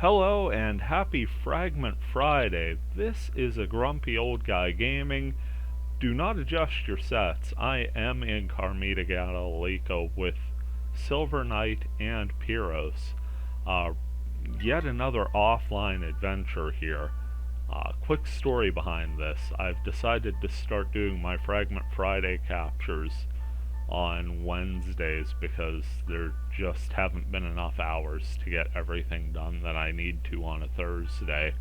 Hello and happy Fragment Friday. This is a grumpy old guy gaming. Do not adjust your sets. I am in Carmita Gallico with Silver Knight and Pyros. Yet another offline adventure here. Quick story behind this. I've decided to start doing my Fragment Friday captures on Wednesdays because there just haven't been enough hours to get everything done that I need to on a Thursday.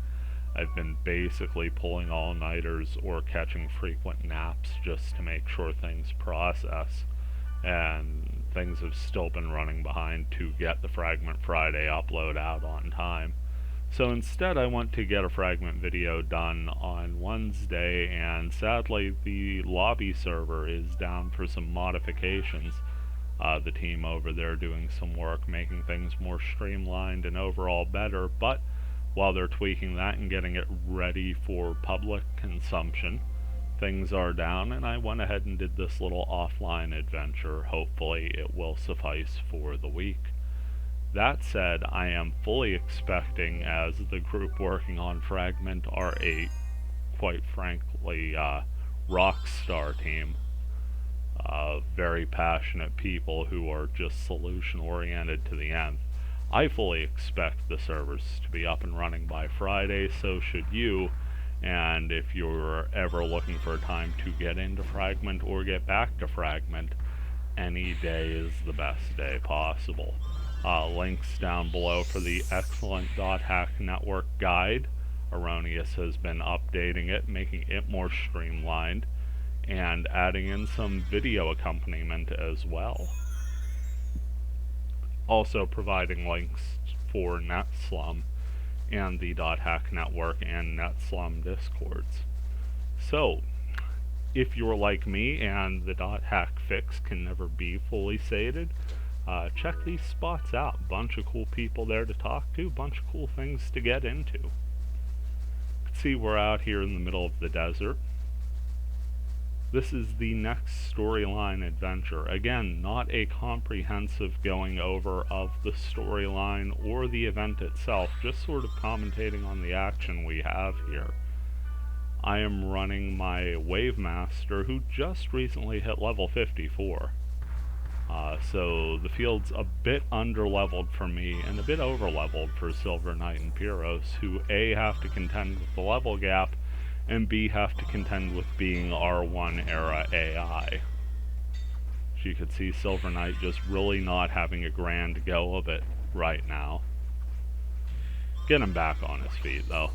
I've been basically pulling all-nighters or catching frequent naps just to make sure things process, and things have still been running behind to get the Fragment Friday upload out on time. So instead I want to get a Fragment video done on Wednesday, and sadly the lobby server is down for some modifications. The team over there doing some work making things more streamlined and overall better, but while they're tweaking that and getting it ready for public consumption, things are down, and I went ahead and did this little offline adventure. Hopefully it will suffice for the week. That said, I am fully expecting, as the group working on Fragment are a, quite frankly, rock star team. Very passionate people who are just solution oriented to the end. I fully expect the servers to be up and running by Friday, so should you. And if you're ever looking for a time to get into Fragment or get back to Fragment, any day is the best day possible. Links down below for the excellent .hack network guide. Erroneous has been updating it, making it more streamlined, and adding in some video accompaniment as well. Also providing links for NetSlum and the .hack network and NetSlum discords. So, if you're like me and the .hack fix can never be fully sated, check these spots out. Bunch of cool people there to talk to, bunch of cool things to get into. You can see we're out here in the middle of the desert. This is the next storyline adventure. Again, not a comprehensive going over of the storyline or the event itself, just sort of commentating on the action we have here. I am running my Wave Master, who just recently hit level 54. So the field's a bit under-leveled for me and a bit over-leveled for Silver Knight and Pyros, who A, have to contend with the level gap, and B, have to contend with being R1 era AI. As you can see, Silver Knight just really not having a grand go of it right now. Get him back on his feet, though.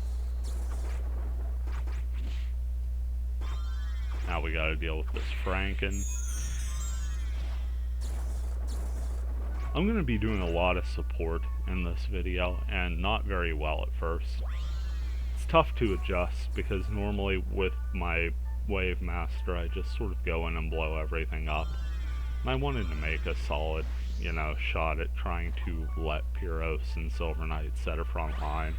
Now we gotta deal with this Franken. I'm going to be doing a lot of support in this video, and not very well at first. It's tough to adjust, because normally with my Wave Master I just sort of go in and blow everything up. And I wanted to make a solid, shot at trying to let Pyros and Silver Knight set a front line.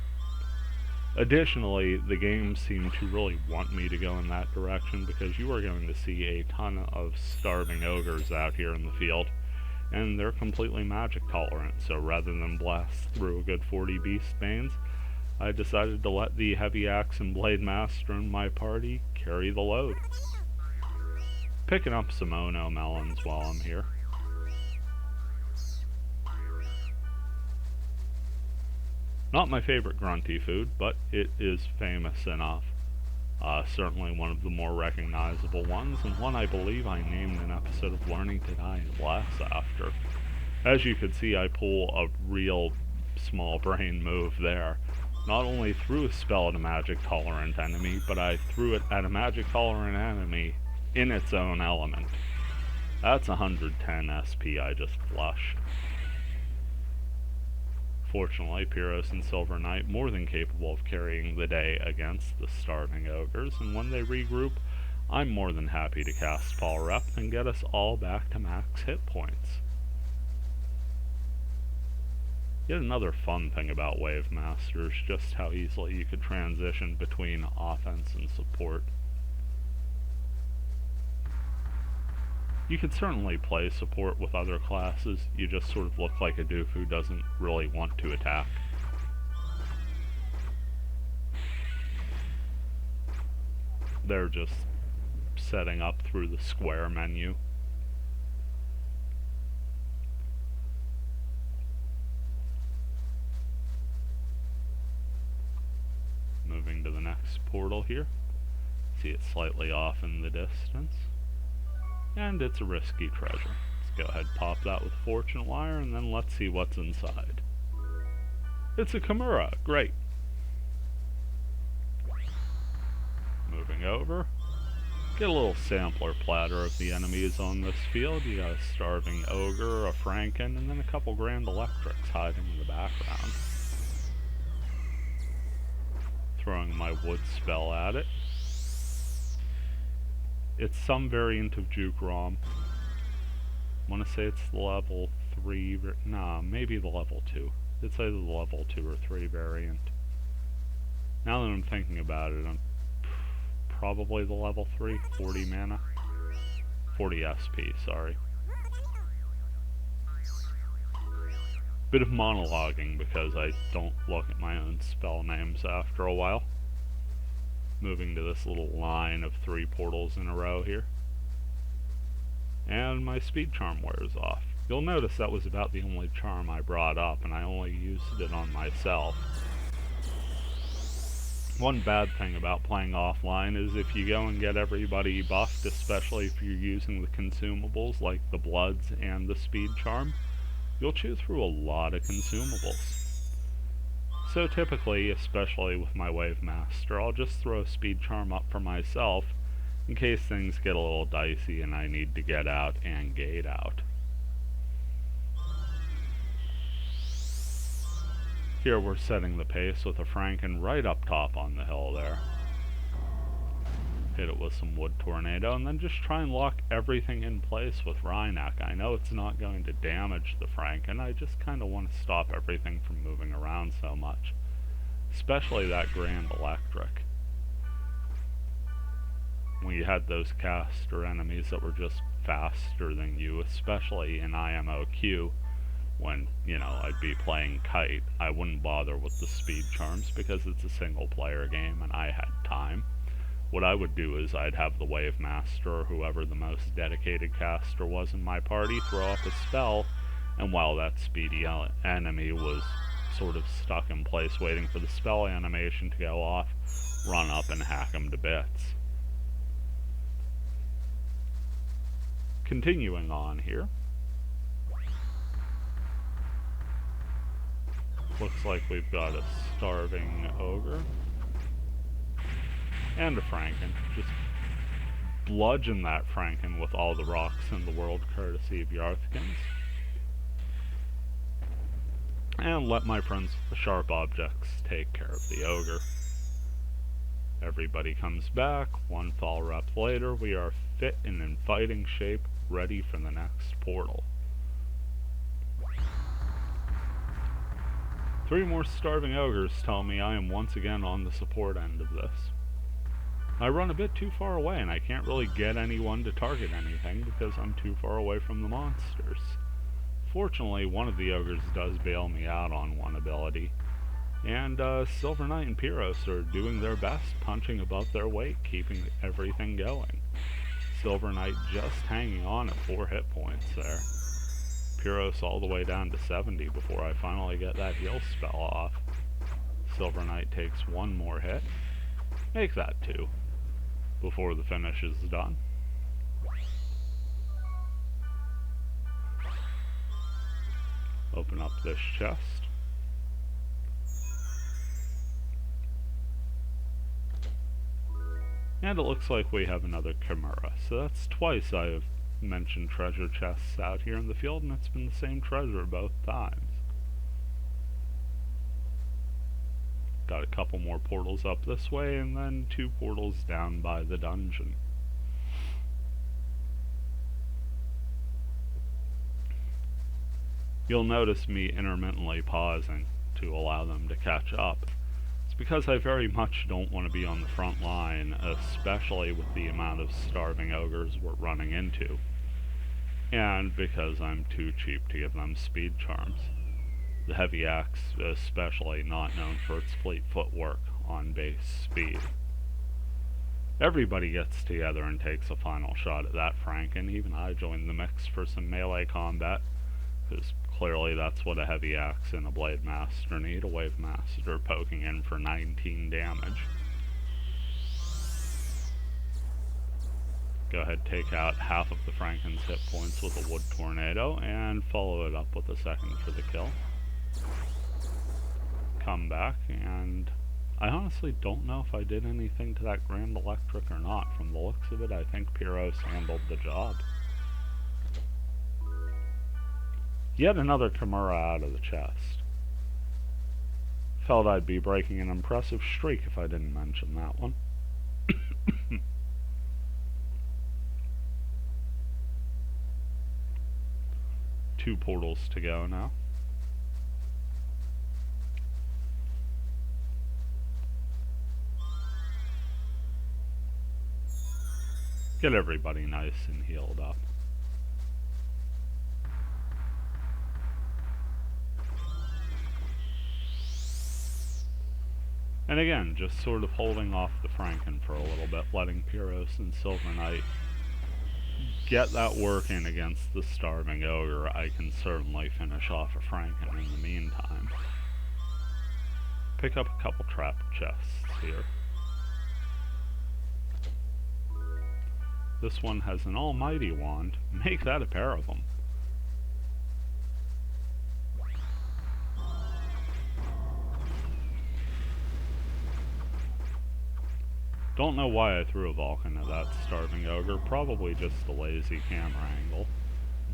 Additionally, the game seemed to really want me to go in that direction, because you are going to see a ton of starving ogres out here in the field. And they're completely magic tolerant, so rather than blast through a good 40 beast banes, I decided to let the heavy axe and blade master in my party carry the load. Picking up some Ono melons while I'm here. Not my favorite grunty food, but it is famous enough. Certainly one of the more recognizable ones, and one I believe I named an episode of Learning to Die in Glass after. As you can see, I pull a real small brain move there. Not only threw a spell at a magic tolerant enemy, but I threw it at a magic tolerant enemy in its own element. That's 110 SP I just flushed. Fortunately, Pyros and Silver Knight more than capable of carrying the day against the starving ogres, and when they regroup, I'm more than happy to cast Fall Rep and get us all back to max hit points. Yet another fun thing about Wave Master is just how easily you could transition between offense and support. You could certainly play support with other classes, you just sort of look like a doof who doesn't really want to attack. they're just setting up through the square menu. Moving to the next portal here. See it slightly off in the distance. And it's a risky treasure. Let's go ahead and pop that with fortune wire, and then let's see what's inside. It's a Chimera. Great. Moving over. Get a little sampler platter of the enemies on this field. You got a starving ogre, a Franken, and then a couple grand electrics hiding in the background. Throwing my wood spell at it. It's some variant of Juke Rom. I want to say it's the level 3, nah, maybe the level 2. It's either the level 2 or 3 variant. Now that I'm thinking about it, I'm probably the level 3, 40 mana. 40 SP, sorry. Bit of monologuing because I don't look at my own spell names after a while. Moving to this little line of 3 portals in a row here. And my speed charm wears off. You'll notice that was about the only charm I brought up, and I only used it on myself. One bad thing about playing offline is if you go and get everybody buffed, especially if you're using the consumables like the bloods and the speed charm, you'll chew through a lot of consumables. So typically, especially with my Wave Master, I'll just throw a speed charm up for myself in case things get a little dicey and I need to get out and gate out. Here we're setting the pace with a Franken right up top on the hill there. Hit it with some Wood Tornado, and then just try and lock everything in place with Rhynek. I know it's not going to damage the Franken, I just kind of want to stop everything from moving around so much. Especially that Grand Electric. When you had those caster enemies that were just faster than you, especially in IMOQ, when, you know, I'd be playing Kite, I wouldn't bother with the speed charms because it's a single player game and I had time. What I would do is I'd have the Wave Master or whoever the most dedicated caster was in my party throw up a spell, and while that speedy enemy was sort of stuck in place waiting for the spell animation to go off, run up and hack him to bits. Continuing on here. Looks like we've got a starving ogre. And a Franken. Just bludgeon that Franken with all the rocks in the world, courtesy of Yarthkins. And let my friends with the sharp objects take care of the ogre. Everybody comes back. 1 fall rep later, we are fit and in fighting shape, ready for the next portal. 3 more starving ogres tell me I am once again on the support end of this. I run a bit too far away and I can't really get anyone to target anything because I'm too far away from the monsters. Fortunately, one of the ogres does bail me out on one ability, and Silver Knight and Pyros are doing their best, punching above their weight, keeping everything going. Silver Knight just hanging on at 4 hit points there. Pyros all the way down to 70 before I finally get that heal spell off. Silver Knight takes 1 more hit. Make that 2 before the finish is done. Open up this chest. And it looks like we have another Chimera. So that's twice I have mentioned treasure chests out here in the field, and it's been the same treasure both times. Got a couple more portals up this way, and then 2 portals down by the dungeon. You'll notice me intermittently pausing to allow them to catch up. It's because I very much don't want to be on the front line, especially with the amount of starving ogres we're running into. And because I'm too cheap to give them speed charms. The heavy axe especially not known for its fleet footwork on base speed. Everybody gets together and takes a final shot at that Franken. Even I join the mix for some melee combat, because clearly that's what a heavy axe and a blade master need. A wave master poking in for 19 damage. Go ahead, take out half of the Franken's hit points with a wood tornado, and follow it up with a second for the kill. Come back, and I honestly don't know if I did anything to that Grand Electric or not. From the looks of it, I think Pyros handled the job. Yet another Chimera out of the chest. Felt I'd be breaking an impressive streak if I didn't mention that one. Two portals to go now. Get everybody nice and healed up. And again, just sort of holding off the Franken for a little bit, letting Pyros and Silver Knight get that work in against the Starving Ogre. I can certainly finish off a Franken in the meantime. Pick up a couple trap chests here. This one has an almighty wand. Make that a pair of them. Don't know why I threw a Vulcan at that Starving Ogre, probably just a lazy camera angle.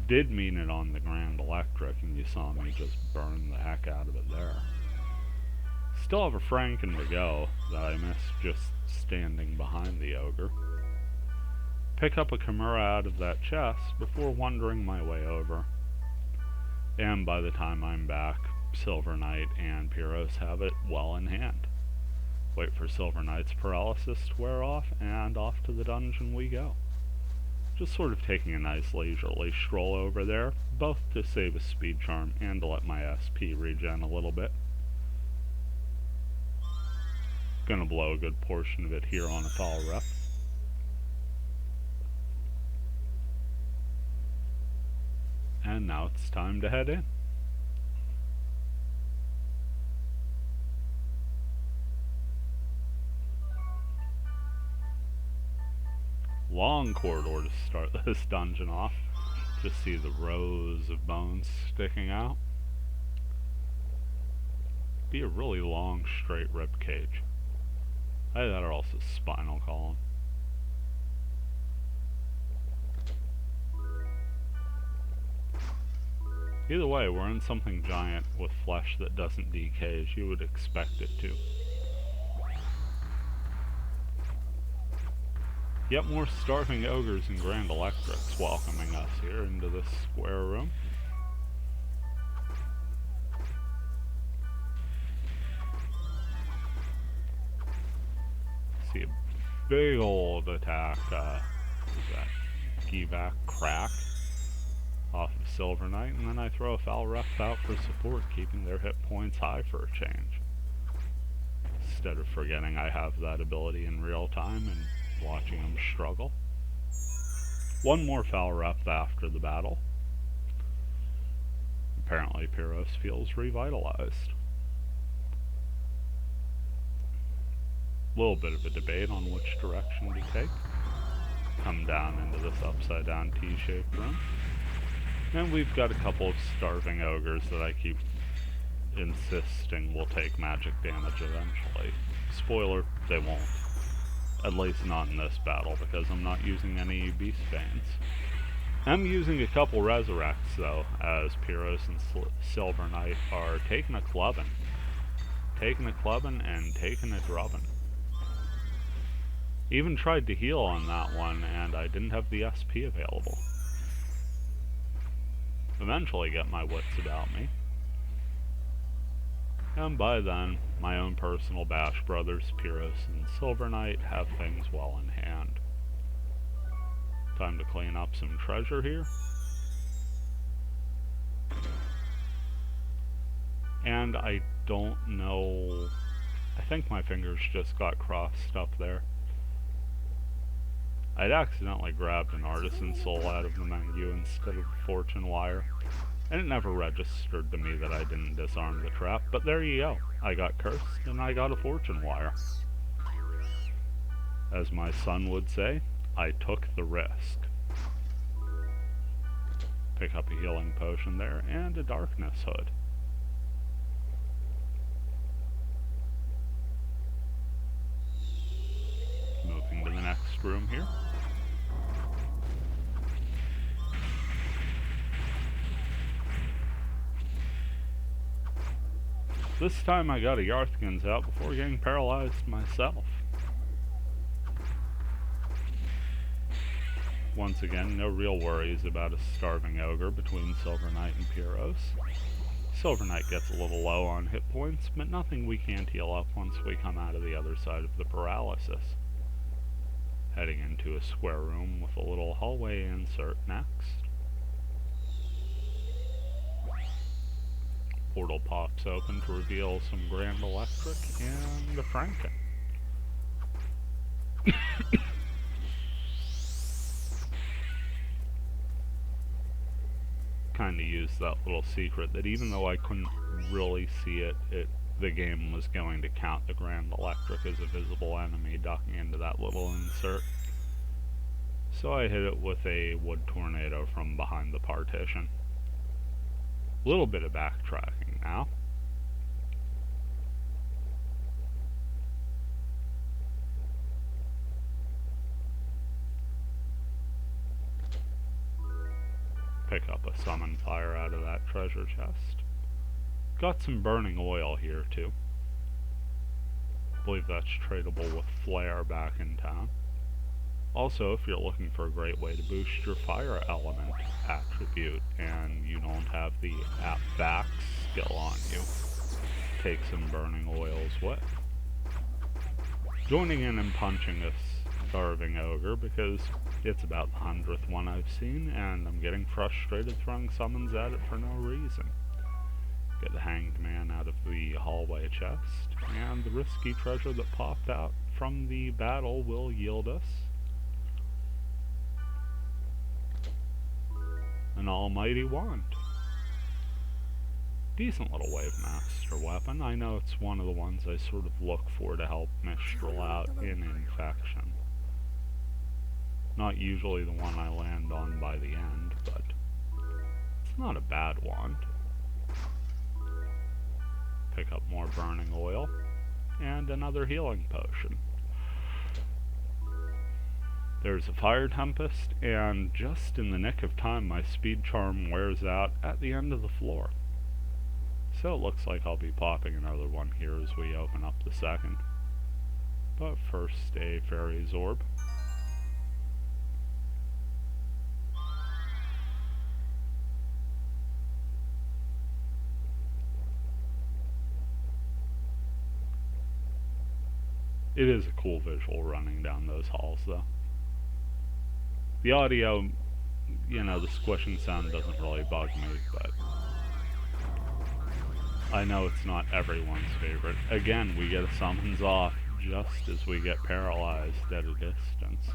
Did mean it on the Grand Electric, and you saw me just burn the heck out of it there. Still have a Franken to go that I missed just standing behind the Ogre. Pick up a Chimera out of that chest before wandering my way over. And by the time I'm back, Silver Knight and Pyros have it well in hand. Wait for Silver Knight's paralysis to wear off, and off to the dungeon we go. Just sort of taking a nice leisurely stroll over there, both to save a speed charm and to let my SP regen a little bit. Gonna blow a good portion of it here on a foul rep. And now it's time to head in. Long corridor to start this dungeon off. Just see the rows of bones sticking out. Be a really long straight rib cage. Either that or also spinal column. Either way, we're in something giant with flesh that doesn't decay as you would expect it to. Yet more Starving Ogres and Grand Electrics welcoming us here into this square room. See a big old attack, that Givac crack off of Silver Knight, and then I throw a foul rep out for support, keeping their hit points high for a change. Instead of forgetting I have that ability in real time and watching them struggle. One more foul rep after the battle. Apparently Pyros feels revitalized. A little bit of a debate on which direction to take. Come down into this upside down T-shaped room. And we've got a couple of Starving Ogres that I keep insisting will take magic damage eventually. Spoiler, they won't. At least not in this battle, because I'm not using any Beast Banes. I'm using a couple Resurrects, though, as Pyros and Silver Knight are taking a clubbing. Taking a clubbing and taking a drubbing. Even tried to heal on that one, and I didn't have the SP available. Eventually get my wits about me. And by then, my own personal Bash brothers, Pyros and Silver Knight, have things well in hand. Time to clean up some treasure here. And I don't know... I think my fingers just got crossed up there. I'd accidentally grabbed an artisan soul out of the menu instead of the fortune wire, and it never registered to me that I didn't disarm the trap, but there you go. I got cursed, and I got a fortune wire. As my son would say, I took the risk. Pick up a healing potion there, and a darkness hood. Moving to the next room here. This time I got a Yarthkins out before getting paralyzed myself. Once again, no real worries about a starving ogre between Silver Knight and Pyros. Silver Knight gets a little low on hit points, but nothing we can't heal up once we come out of the other side of the paralysis. Heading into a square room with a little hallway insert next. Portal pops open to reveal some Grand Electric and the Fragment. Kind of used that little secret that even though I couldn't really see it, the game was going to count the Grand Electric as a visible enemy ducking into that little insert. So I hit it with a wood tornado from behind the partition. A little bit of backtracking now. Pick up a summon fire out of that treasure chest. Got some burning oil here too. Believe that's tradable with flare back in town. Also, if you're looking for a great way to boost your fire element attribute and you don't have the at-back skill on you, take some burning oil's way. Joining in and punching this starving ogre because it's about the 100th one I've seen and I'm getting frustrated throwing summons at it for no reason. Get the hanged man out of the hallway chest, and the risky treasure that popped out from the battle will yield us an almighty wand. Decent little Wave Master weapon. I know it's one of the ones I sort of look for to help Mistral out in Infection. Not usually the one I land on by the end, but it's not a bad wand. Pick up more burning oil, and another healing potion. There's a fire tempest, and just in the nick of time my speed charm wears out at the end of the floor. So it looks like I'll be popping another one here as we open up the second. But first, a fairy's orb. It is a cool visual running down those halls though. The audio, the squishing sound doesn't really bug me, but I know it's not everyone's favorite. Again, we get a summons off just as we get paralyzed at a distance.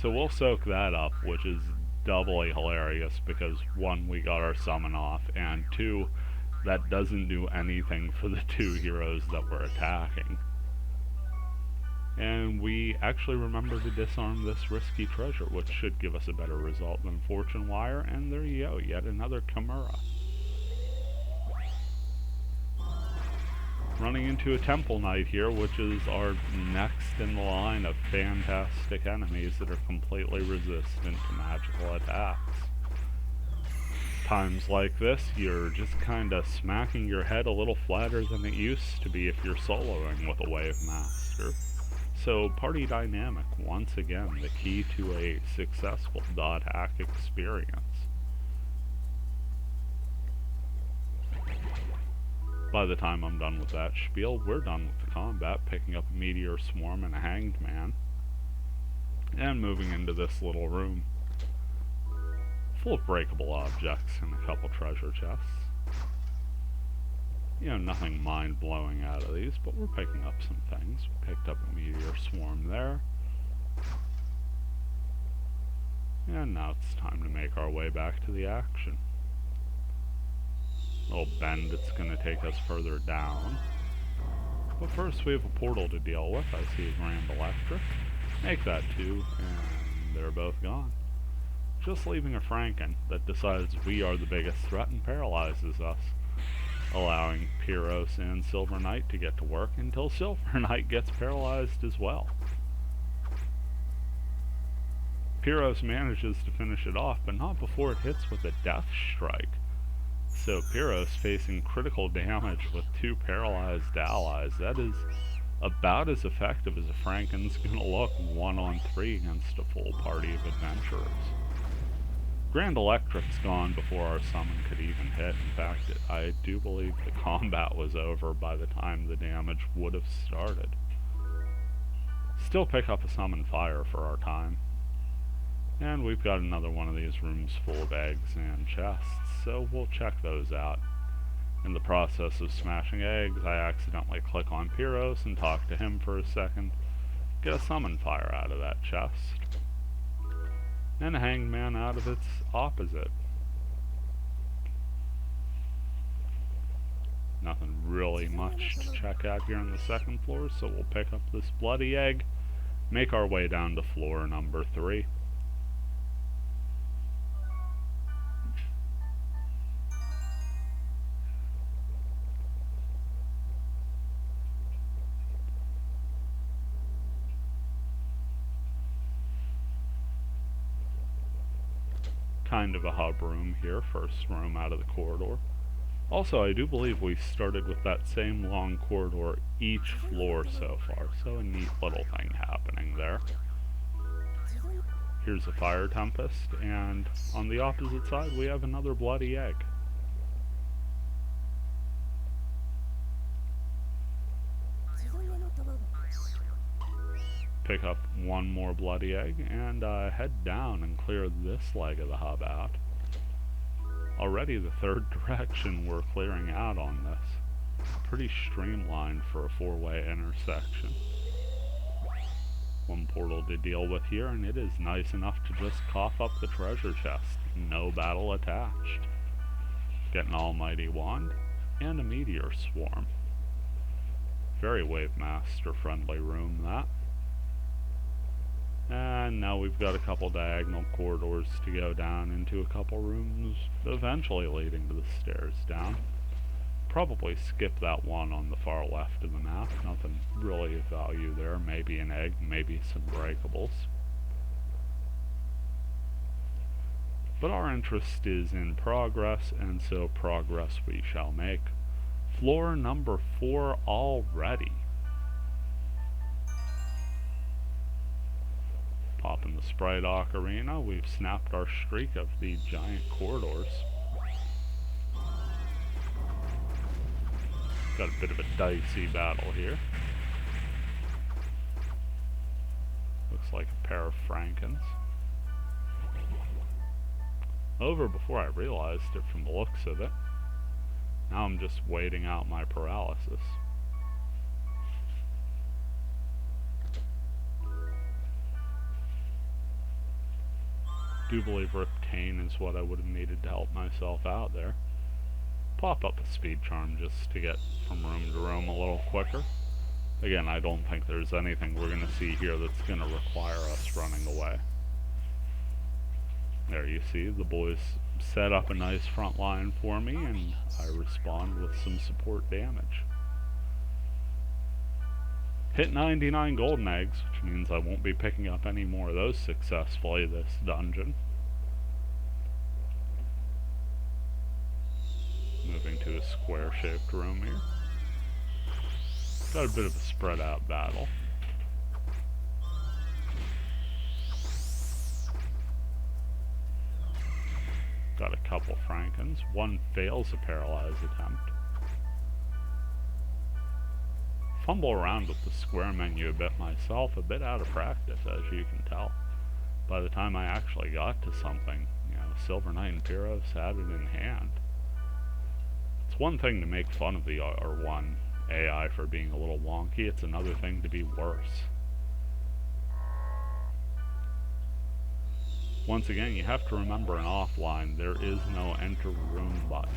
So we'll soak that up, which is doubly hilarious because 1, we got our summon off, and 2, that doesn't do anything for the 2 heroes that we're attacking. And we actually remember to disarm this risky treasure, which should give us a better result than Fortune Wire, and there you go, yet another Chimera. Running into a Temple Knight here, which is our next in the line of fantastic enemies that are completely resistant to magical attacks. Times like this, you're just kinda smacking your head a little flatter than it used to be if you're soloing with a Wave Master. So party dynamic, once again, the key to a successful dot hack experience. By the time I'm done with that spiel, we're done with the combat, picking up a Meteor Swarm and a Hanged Man, and moving into this little room, full of breakable objects and a couple treasure chests. Nothing mind-blowing out of these, but we're picking up some things. We picked up a Meteor Swarm there. And now it's time to make our way back to the action. Little bend that's going to take us further down. But first we have a portal to deal with. I see a Grand Electric. Make that 2, and they're both gone. Just leaving a Franken that decides we are the biggest threat and paralyzes us, allowing Pyros and Silver Knight to get to work until Silver Knight gets paralyzed as well. Pyros manages to finish it off, but not before it hits with a Death Strike. So Pyros facing critical damage with 2 paralyzed allies. That is about as effective as a Franken's gonna look 1-on-3 against a full party of adventurers. Grand Electric's gone before our summon could even hit. In fact, I do believe the combat was over by the time the damage would have started. Still pick up a summon fire for our time. And we've got another one of these rooms full of eggs and chests, so we'll check those out. In the process of smashing eggs, I accidentally click on Pyros and talk to him for a second. Get a summon fire out of that chest. And a hangman out of its opposite. Nothing really much to check out here on the second floor, so we'll pick up this bloody egg, make our way down to floor number 3. Kind of a hub room here, first room out of the corridor. Also, I do believe we started with that same long corridor each floor so far, so a neat little thing happening there. Here's a fire tempest, and on the opposite side we have another bloody egg. Pick up one more bloody egg and head down and clear this leg of the hub out. Already the third direction we're clearing out on this. Pretty streamlined for a 4-way intersection. One portal to deal with here, and it is nice enough to just cough up the treasure chest. No battle attached. Get an almighty wand and a meteor swarm. Very Wave Master friendly room, that. And now we've got a couple diagonal corridors to go down into a couple rooms, eventually leading to the stairs down. Probably skip that one on the far left of the map. Nothing really of value there. Maybe an egg, maybe some breakables. But our interest is in progress, and so progress we shall make. Floor number 4 already. Pop in the Sprite Ocarina. We've snapped our streak of the giant corridors. Got a bit of a dicey battle here. Looks like a pair of Frankens. Over before I realized it from the looks of it. Now I'm just waiting out my paralysis. Do believe Riptane is what I would have needed to help myself out there. Pop up a speed charm just to get from room to room a little quicker. Again, I don't think there's anything we're going to see here that's going to require us running away. There you see, the boys set up a nice front line for me, and I respond with some support damage. Hit 99 golden eggs, which means I won't be picking up any more of those successfully this dungeon. Moving to a square-shaped room here. Got a bit of a spread-out battle. Got a couple Frankens. One fails a paralyze attempt. Fumble around with the square menu a bit myself, a bit out of practice, as you can tell. By the time I actually got to something, Silver Knight and Pyros had it in hand. It's one thing to make fun of the R1 AI for being a little wonky, it's another thing to be worse. Once again, you have to remember in offline, there is no enter room button.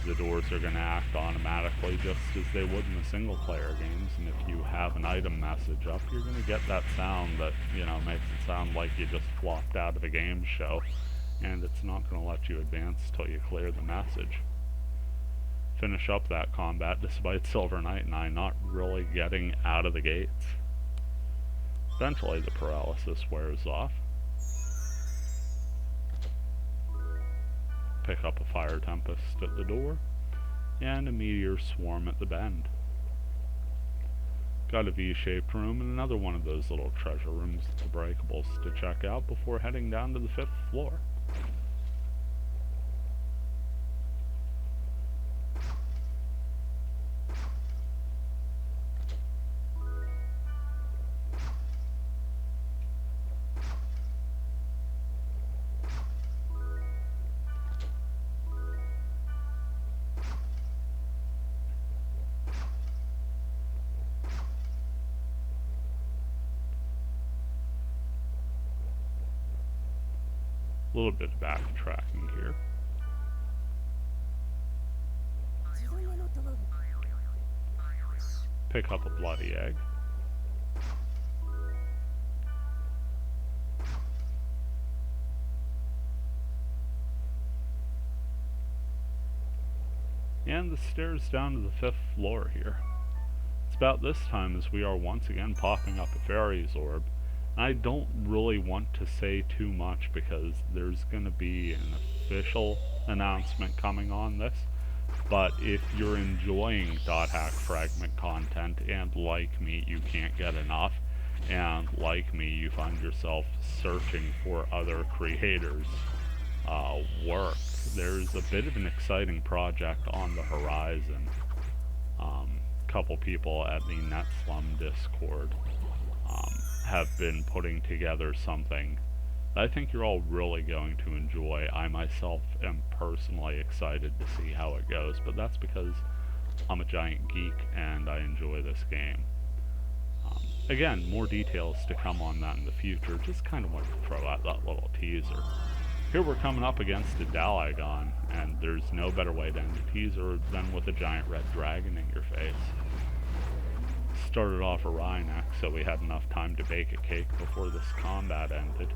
The doors are going to act automatically just as they would in the single player games, and if you have an item message up, you're going to get that sound that, you know, makes it sound like you just flopped out of a game show, and it's not going to let you advance till you clear the message. Finish up that combat despite Silver Knight and I not really getting out of the gates. Eventually the paralysis wears off. Pick up a fire tempest at the door, and a meteor swarm at the bend. Got a V-shaped room and another one of those little treasure rooms with the breakables to check out before heading down to the 5th floor. A little bit of backtracking here. Pick up a bloody egg. And the stairs down to the 5th floor here. It's about this time as we are once again popping up a fairy's orb. I don't really want to say too much because there's going to be an official announcement coming on this, but if you're enjoying .hack fragment content and like me you can't get enough, and like me you find yourself searching for other creators' work, there's a bit of an exciting project on the horizon. Couple people at the NetSlum Discord have been putting together something that I think you're all really going to enjoy. I myself am personally excited to see how it goes, but that's because I'm a giant geek and I enjoy this game. Again, more details to come on that in the future. Just kind of wanted to throw out that little teaser. Here we're coming up against a Dalagon, and there's no better way to end a teaser than with a giant red dragon in your face. Started off a Rhinox, so we had enough time to bake a cake before this combat ended.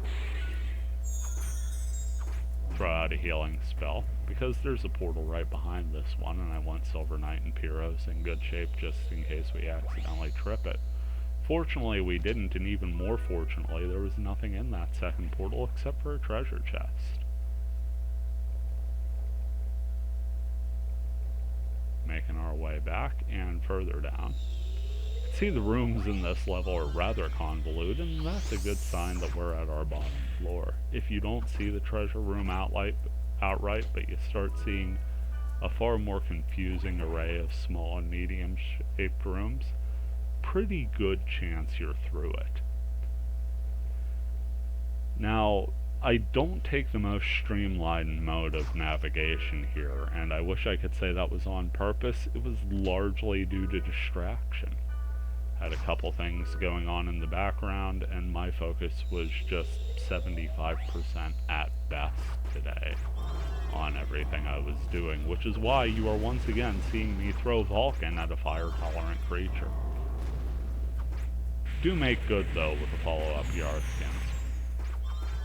Throw out a healing spell, because there's a portal right behind this one, and I want Silver Knight and Pyros in good shape just in case we accidentally trip it. Fortunately we didn't, and even more fortunately there was nothing in that second portal except for a treasure chest. Making our way back and further down. See, the rooms in this level are rather convoluted, and that's a good sign that we're at our bottom floor. If you don't see the treasure room outright, but you start seeing a far more confusing array of small and medium-shaped rooms, pretty good chance you're through it. Now, I don't take the most streamlined mode of navigation here, and I wish I could say that was on purpose. It was largely due to distraction. Had a couple things going on in the background, and my focus was just 75% at best today on everything I was doing, which is why you are once again seeing me throw Vulcan at a fire-tolerant creature. Do make good, though, with the follow-up Yarskins.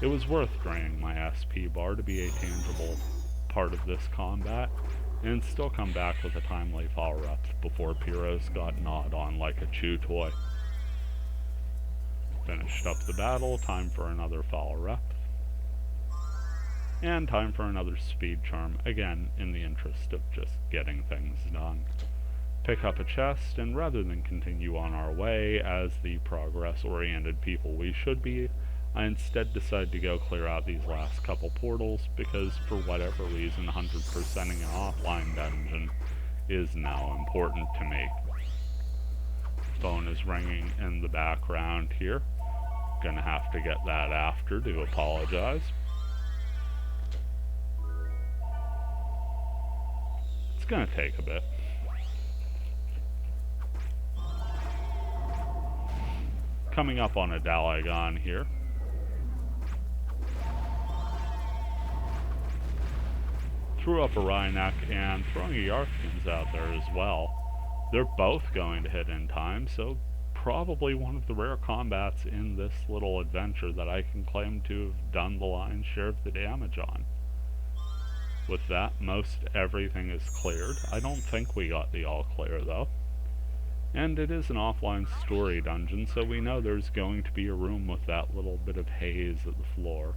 It was worth draining my SP bar to be a tangible part of this combat, and still come back with a timely follow-up before Pyros got gnawed on like a chew toy. Finished up the battle, time for another follow-up. And time for another speed charm, again in the interest of just getting things done. Pick up a chest, and rather than continue on our way as the progress-oriented people we should be, I instead decided to go clear out these last couple portals because for whatever reason 100%ing an offline dungeon is now important to me. Phone is ringing in the background here. Gonna have to get that after to apologize. It's gonna take a bit. Coming up on a Dalagon here. threw up a Rhyneck and throwing a Yarthkins out there as well. They're both going to hit in time, so probably one of the rare combats in this little adventure that I can claim to have done the lion's share of the damage on. With that, most everything is cleared. I don't think we got the all clear though. And it is an offline story dungeon, so we know there's going to be a room with that little bit of haze at the floor.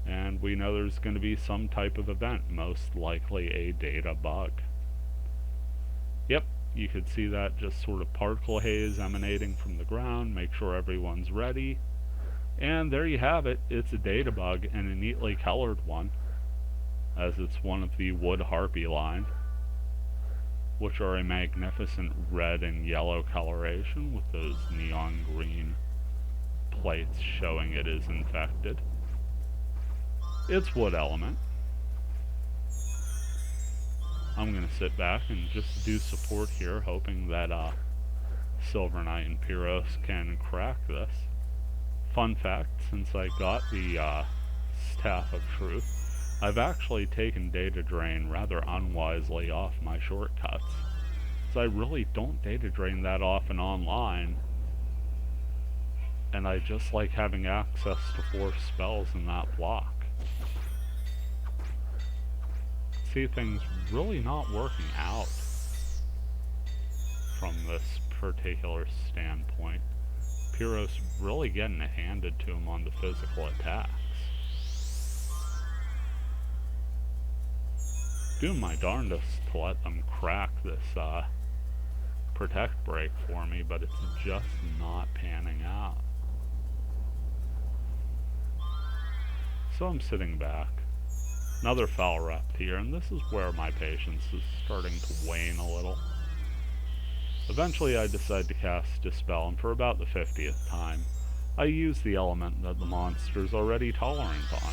And we know there's going to be some type of event, most likely a data bug. Yep, you could see that just sort of particle haze emanating from the ground, make sure everyone's ready. And there you have it, it's a data bug and a neatly colored one, as it's one of the wood harpy line, which are a magnificent red and yellow coloration with those neon green plates showing it is infected. It's wood element. I'm going to sit back and just do support here, hoping that Silver Knight and Pyros can crack this. Fun fact, since I got the Staff of Truth, I've actually taken data drain rather unwisely off my shortcuts. So I really don't data drain that often online, and I just like having access to 4 spells in that block. See things really not working out from this particular standpoint. Pyros really getting it handed to him on the physical attacks. Doing my darndest to let them crack this protect break for me, but it's just not panning out. So I'm sitting back. Another foul rep here, and this is where my patience is starting to wane a little. Eventually I decide to cast Dispel, and for about the 50th time, I use the element that the monster's already tolerant on.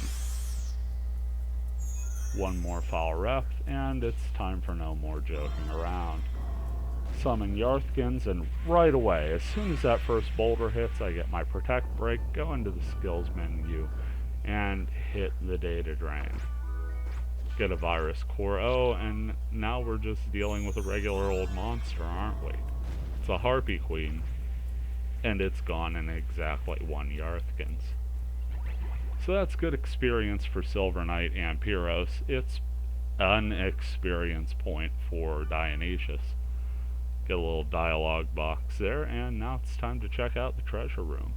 One more foul rep, and it's time for no more joking around. Summon Yarthkins, and right away, as soon as that first boulder hits, I get my Protect Break, go into the skills menu, and hit the data drain. Get a Virus Core O, and now we're just dealing with a regular old monster, aren't we? It's a Harpy Queen, and it's gone in exactly 1 Yarthkins. So that's good experience for Silver Knight and Pyros. It's an experience point for Dionysius. Get a little dialogue box there, and now it's time to check out the treasure room.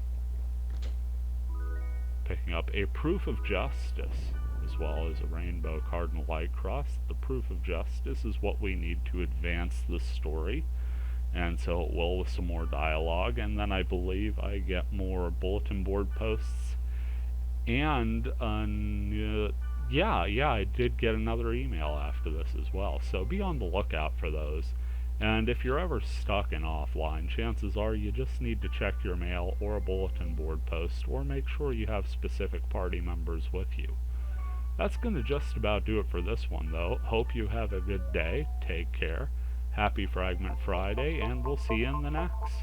Picking up a Proof of Justice, as well as a Rainbow Cardinal Light Cross. The Proof of Justice is what we need to advance the story, and so it will with some more dialogue, and then I believe I get more bulletin board posts, and yeah, I did get another email after this as well, so be on the lookout for those. And if you're ever stuck in offline, chances are you just need to check your mail or a bulletin board post, or make sure you have specific party members with you. That's going to just about do it for this one, though. Hope you have a good day. Take care. Happy Fragment Friday, and we'll see you in the next.